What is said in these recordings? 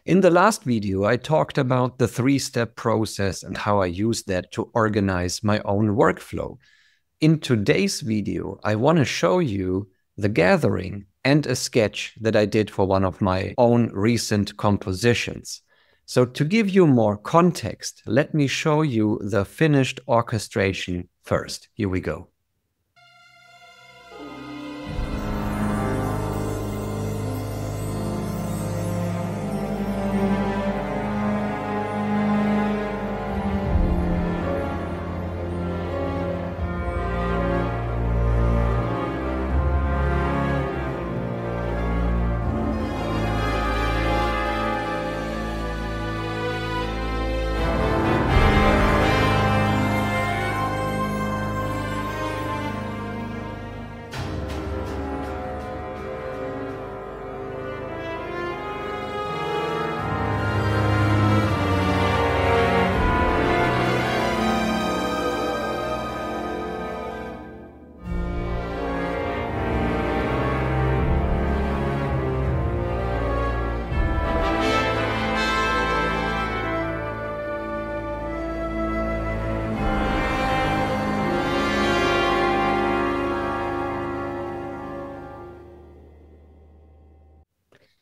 In the last video, I talked about the three-step process and how I use that to organize my own workflow. In today's video, I want to show you the gathering and a sketch that I did for one of my own recent compositions. So to give you more context, let me show you the finished orchestration first. Here we go.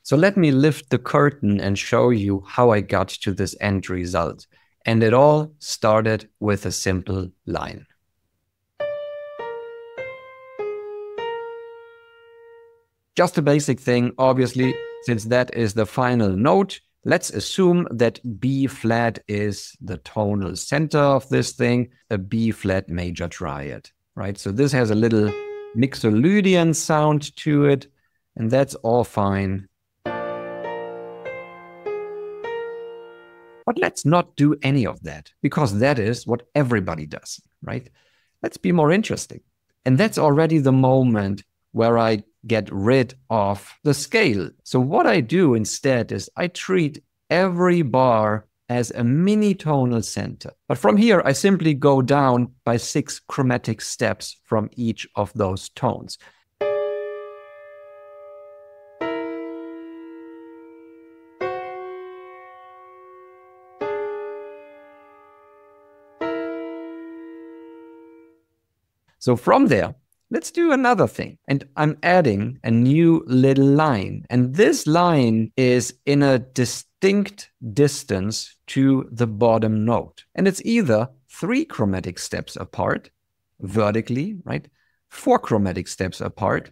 So let me lift the curtain and show you how I got to this end result. And it all started with a simple line. Just a basic thing, obviously, since that is the final note, let's assume that B flat is the tonal center of this thing, a B flat major triad, right? So this has a little mixolydian sound to it, and that's all fine. But let's not do any of that, because that is what everybody does, right? Let's be more interesting. And that's already the moment where I get rid of the scale. So what I do instead is I treat every bar as a mini tonal center. But from here, I simply go down by 6 chromatic steps from each of those tones. So from there, let's do another thing. And I'm adding a new little line. And this line is in a distinct distance to the bottom note. And it's either 3 chromatic steps apart, vertically, right? 4 chromatic steps apart,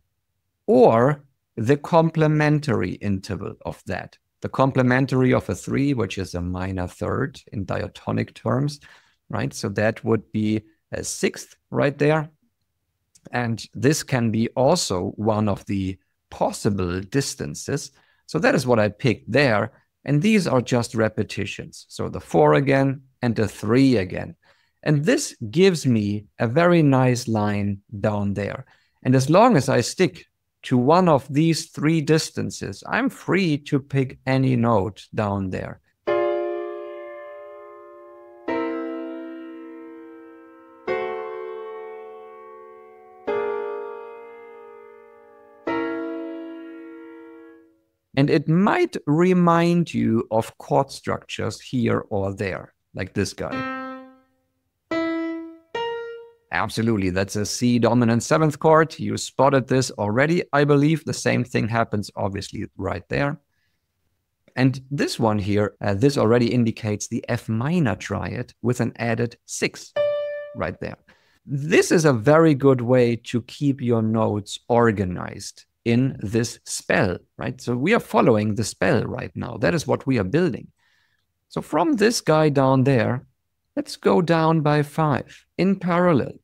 or the complementary interval of that. The complementary of a 3, which is a minor third in diatonic terms, right? So that would be a 6th right there. And this can be also one of the possible distances. So that is what I picked there. And these are just repetitions. So the 4 again and the 3 again. And this gives me a very nice line down there. And as long as I stick to one of these 3 distances, I'm free to pick any note down there. And it might remind you of chord structures here or there, like this guy. Absolutely, that's a C dominant 7th chord. You spotted this already. I believe the same thing happens, obviously, right there. And this one here, this already indicates the F minor triad with an added 6 right there. This is a very good way to keep your notes organized in this spell, right? So we are following the spell right now. That is what we are building. So from this guy down there, let's go down by 5 in parallel.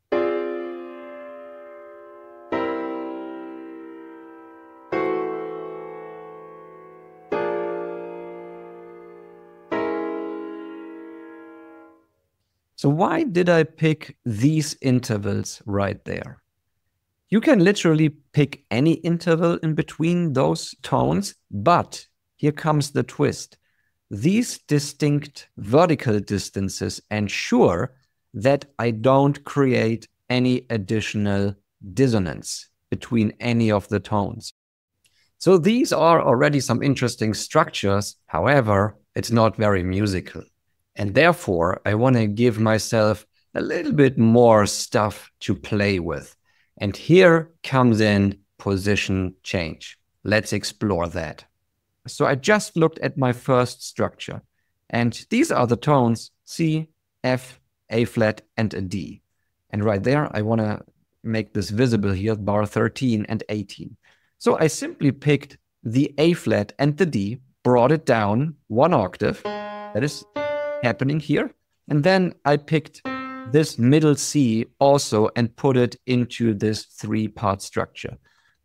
So why did I pick these intervals right there? You can literally pick any interval in between those tones, but here comes the twist. These distinct vertical distances ensure that I don't create any additional dissonance between any of the tones. So these are already some interesting structures. However, it's not very musical. And therefore, I want to give myself a little bit more stuff to play with. And here comes in position change. Let's explore that. So I just looked at my first structure. And these are the tones C, F, A flat, and a D. And right there, I want to make this visible here, bar 13 and 18. So I simply picked the A flat and the D, brought it down 1 octave. That is happening here. And then I picked this middle C also and put it into this 3-part structure.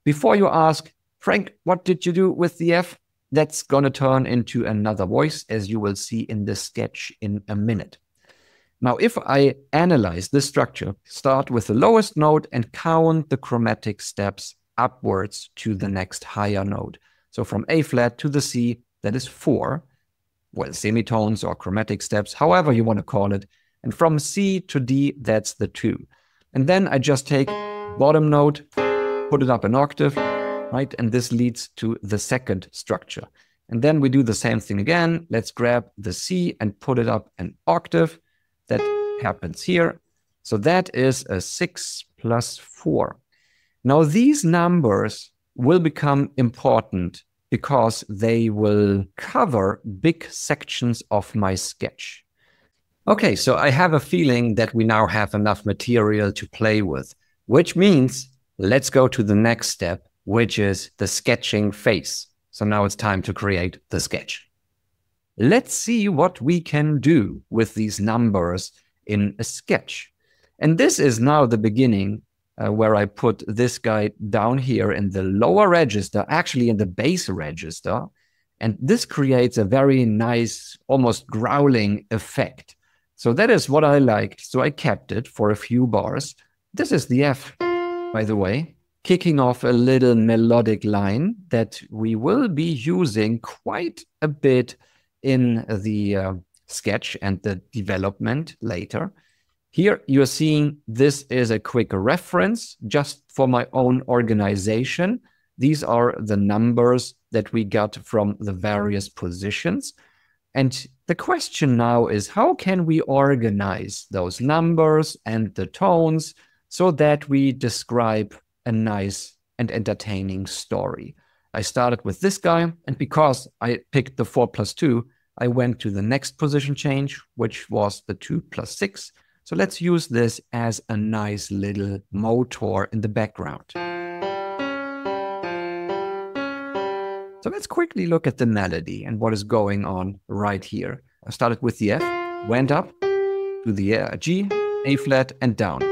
Before you ask, Frank, what did you do with the F? That's going to turn into another voice, as you will see in this sketch in a minute. Now, if I analyze this structure, start with the lowest note and count the chromatic steps upwards to the next higher note. So from A flat to the C, that is 4. Well, semitones or chromatic steps, however you want to call it. And from C to D, that's the 2. And then I just take bottom note, put it up an octave, right? And this leads to the second structure. And then we do the same thing again. Let's grab the C and put it up an octave. That happens here. So that is a 6 plus 4. Now these numbers will become important because they will cover big sections of my sketch. Okay, so I have a feeling that we now have enough material to play with, which means let's go to the next step, which is the sketching phase. So now it's time to create the sketch. Let's see what we can do with these numbers in a sketch. And this is now the beginning where I put this guy down here in the lower register, actually in the bass register. And this creates a very nice, almost growling effect. So that is what I liked. So I kept it for a few bars. This is the F, by the way, kicking off a little melodic line that we will be using quite a bit in the sketch and the development later. Here you're seeing this is a quick reference just for my own organization. These are the numbers that we got from the various positions. And the question now is, how can we organize those numbers and the tones so that we describe a nice and entertaining story? I started with this guy, and because I picked the 4 plus 2, I went to the next position change, which was the 2 plus 6. So let's use this as a nice little motor in the background. So let's quickly look at the melody and what is going on right here. I started with the F, went up to the G, A flat, and down.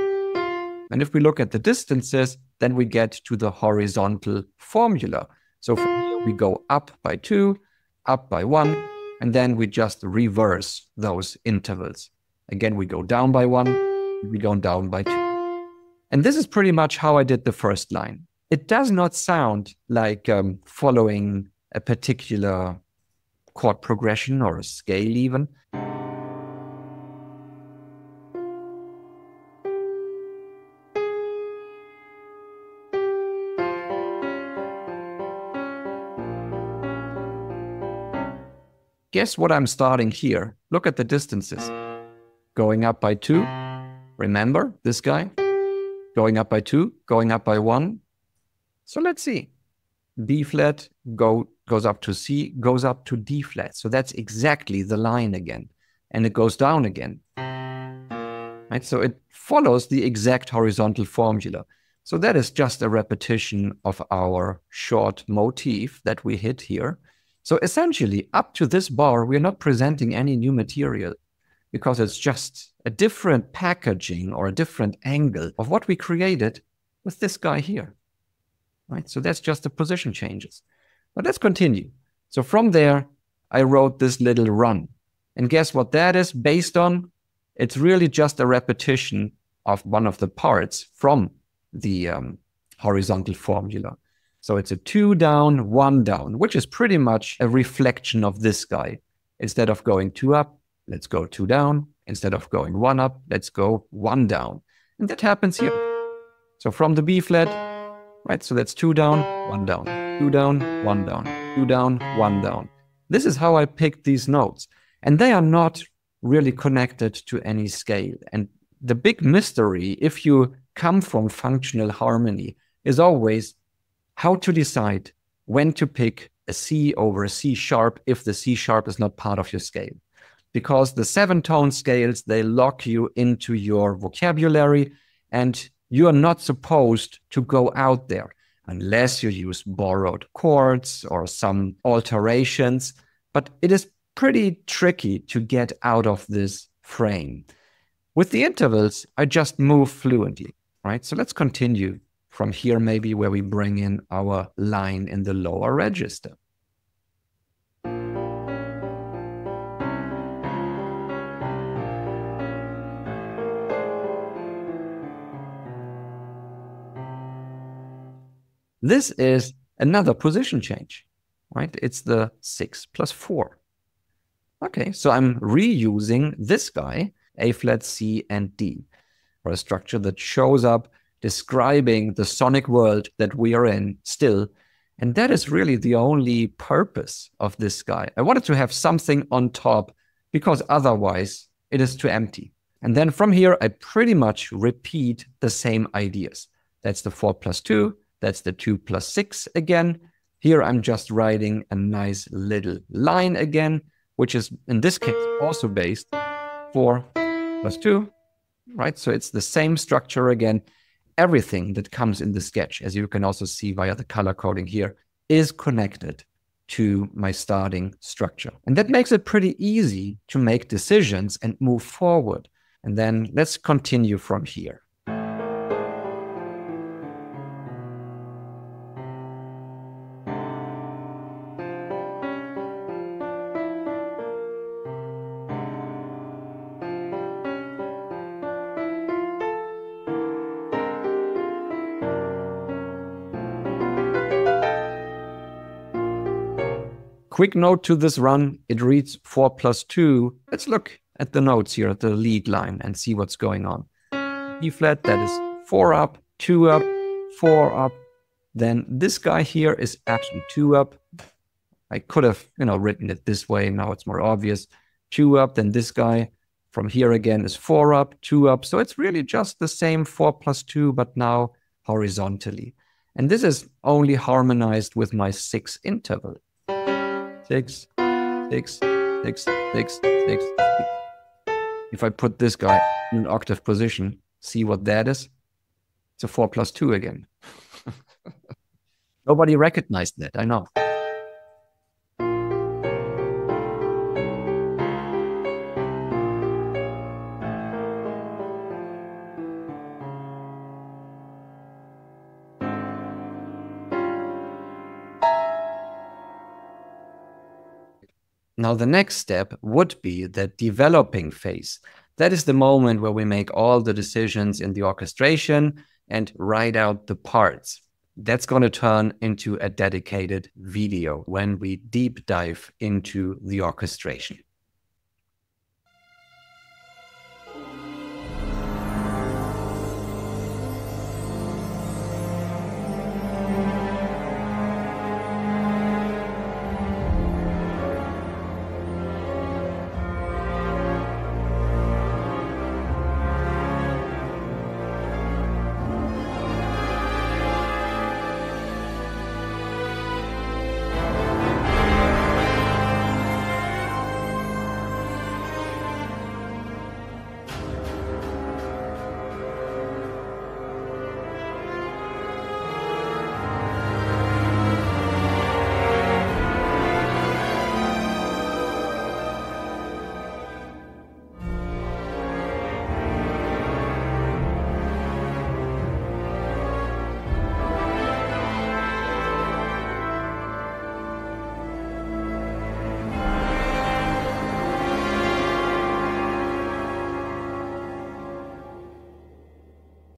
And if we look at the distances, then we get to the horizontal formula. So from here we go up by 2, up by 1, and then we just reverse those intervals. Again, we go down by 1, we go down by 2. And this is pretty much how I did the first line. It does not sound like following a particular chord progression or a scale even. Guess what I'm starting here? Look at the distances. Going up by 2. Remember this guy? Going up by 2, going up by 1. So let's see. B flat goes up to C, goes up to D flat. So that's exactly the line again. And it goes down again. Right? So it follows the exact horizontal formula. So that is just a repetition of our short motif that we hit here. So essentially, up to this bar, we're not presenting any new material because it's just a different packaging or a different angle of what we created with this guy here. Right? So that's just the position changes. But let's continue. So from there, I wrote this little run. And guess what that is based on? It's really just a repetition of one of the parts from the horizontal formula. So it's a 2 down, 1 down, which is pretty much a reflection of this guy. Instead of going 2 up, let's go 2 down. Instead of going 1 up, let's go 1 down. And that happens here. So from the B flat right? So that's 2 down, 1 down, 2 down, 1 down, 2 down, 1 down. This is how I picked these notes. And they are not really connected to any scale. And the big mystery, if you come from functional harmony, is always how to decide when to pick a C over a C sharp if the C sharp is not part of your scale. Because the 7-tone scales, they lock you into your vocabulary, and you are not supposed to go out there unless you use borrowed chords or some alterations. But it is pretty tricky to get out of this frame. With the intervals, I just move fluently, right? So let's continue from here, maybe where we bring in our line in the lower register. This is another position change, right? It's the 6 plus 4. Okay, so I'm reusing this guy, A flat, C, and D, for a structure that shows up describing the sonic world that we are in still. And that is really the only purpose of this guy. I wanted to have something on top because otherwise it is too empty. And then from here, I pretty much repeat the same ideas. That's the 4 plus 2. That's the 2 plus 6 again. Here I'm just writing a nice little line again, which is in this case also based 4 plus 2, right? So it's the same structure again. Everything that comes in the sketch, as you can also see via the color coding here, is connected to my starting structure. And that makes it pretty easy to make decisions and move forward. And then let's continue from here. Quick note to this run, it reads 4 plus 2. Let's look at the notes here at the lead line and see what's going on. E flat, that is 4 up, 2 up, 4 up. Then this guy here is actually 2 up. I could have, written it this way. Now it's more obvious. 2 up, then this guy from here again is 4 up, 2 up. So it's really just the same 4 plus 2, but now horizontally. And this is only harmonized with my 6 interval. 6, 6, 6, 6, 6. If I put this guy in an octave position, see what that is? It's a 4 plus 2 again. Nobody recognized that, I know. Now, the next step would be the developing phase. That is the moment where we make all the decisions in the orchestration and write out the parts. That's going to turn into a dedicated video when we deep dive into the orchestration.